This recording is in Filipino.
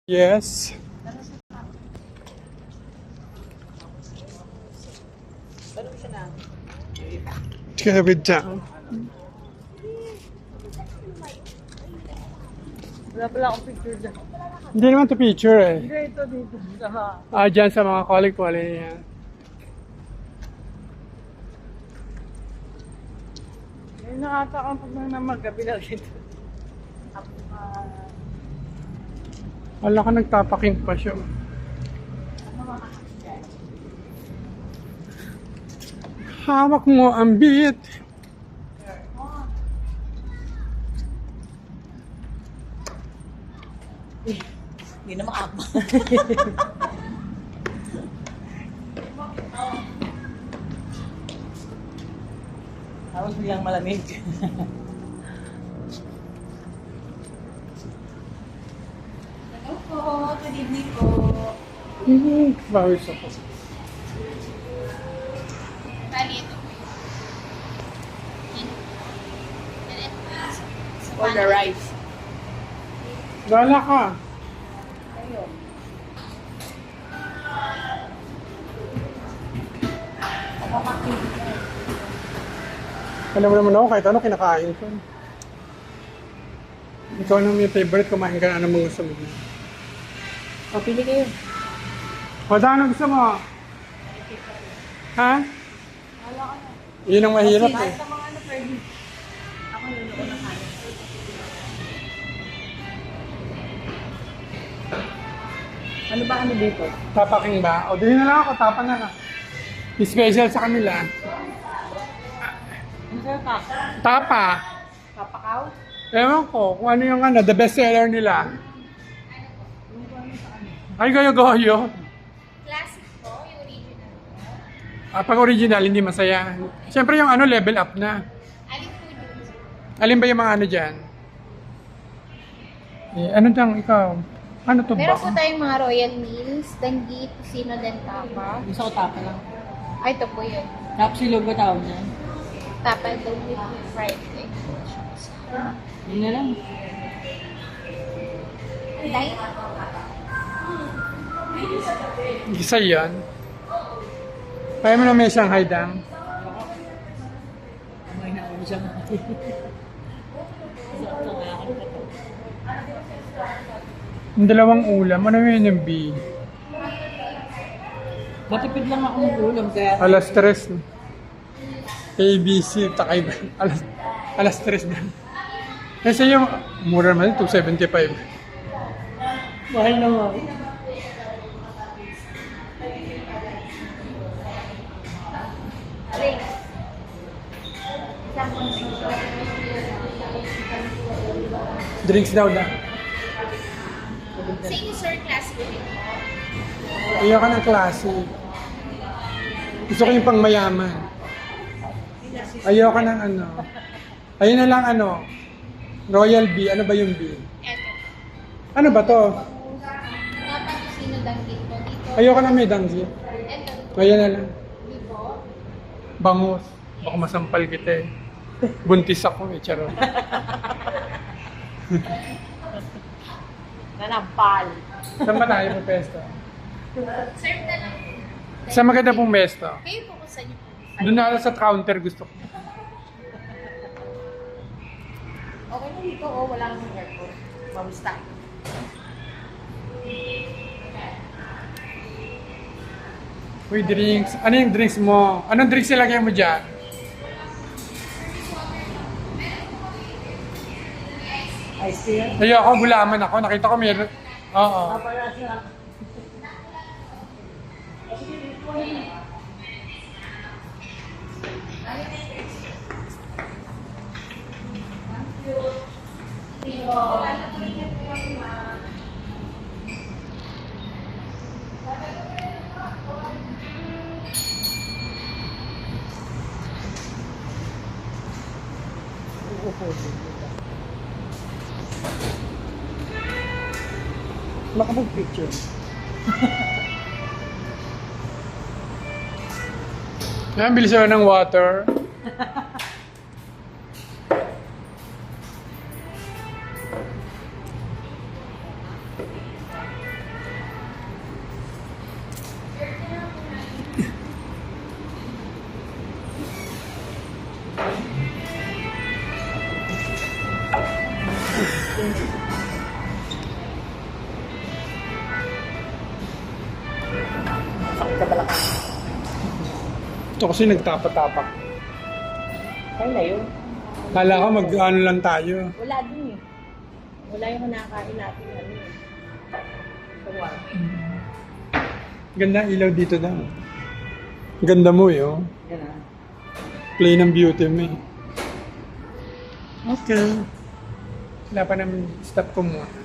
Yes. With down. Wala pala akong picture dyan. Hindi naman to picture eh. Hindi, ito dito. Dyan sa mga koli-koli niya. Yung nakatakang pag na magabi lang dito. Wala ka nagtapaking pa siya. Hawak mo ang beat. Hindi na makapa. Tapos biglang malamig. Hello po, good evening po. Flowers ako. Bali, ito po yun. For the rice. Gala ka. Ayun. Alam mo naman ako, kahit ano kinakain ko. Ikaw naman yung favorite, kumain ka na ano mong gusto mo. O, pili kayo. O, ano gusto mo? Ha? Yun ang mahirap eh. Kahit sa mga ano, pwede. Ako luluko na kanin. Ano ba ano dito? Tapaking ba? O, din na lang ako, tapa na lang. Special sa kanila. Ano sa'yo ka? Tapa. Kapakaw? Ewan ko kung ano yung ano, the best seller nila. Ay, goyo-goyo. Classic po, yung original po. Pag original, hindi masaya. Siyempre yung ano, level up na. Alin po yun? Alin ba yung mga ano dyan? Ano dyan, ikaw? Ano to ba? Meron po tayong mga royal meals, danggit, kusino, dan tapa. Gusto ko tapa lang. Ay, ito po yun. Tapsilog ba tawag niyan? Tapa, danggit, fried egg. Yun na lang. Dahil, Isa yan. Kaya mo na may Shanghai dang. May na ako siya. Yung dalawang ulam, ano yun yung B? Matipid lang ako mag-ulam kaya Alas 3. ABC, takay ba? Alas 3 ba? Kasi yung mura naman, 275. mahal na mahal. Drinks daw na. sa inyo, sir, classic din po. Ayaw ka ng klase. Gusto ko yung pang mayaman. Ayaw ka ng ano. Ayun na lang ano. Royal B. Ano ba yung B? Eto. Ano ba to? Tapa, kusino, danggit po. Dito, Ayaw ka ng may danggi. eto. Ayan na lang. Di po. Bangus. Baka masampal kita eh. Buntis ako eh. Charot. Nanampal. Saan ba tayo po pesto? Serve na lang po. Sa maganda pong pesto. Kayo po kung saan niyo po. Doon na sa counter gusto ko. Okay na dito, oh, wala namang aircon. Mamusta. Uy, drinks. Ano yung drinks mo? Anong drinks nilagay mo dyan? Ice cream? Ayoko, gulaman ako. Nakita ko meron. Oo. Pala siya. Makapag-picture. Yan, bilis ako ng water. Sakit ka talaga. Ito kasi nagtapa-tapak. Kaya na yun. Kala ko mag-ano lang tayo. Wala dun eh. Wala yung kinakain natin. Ano eh. Sawa. Ganda ang ilaw dito daw. Ganda mo eh, oh. Yan ah. Play ng beauty mo eh. Okay. Wala pa naman. Stop ko muna.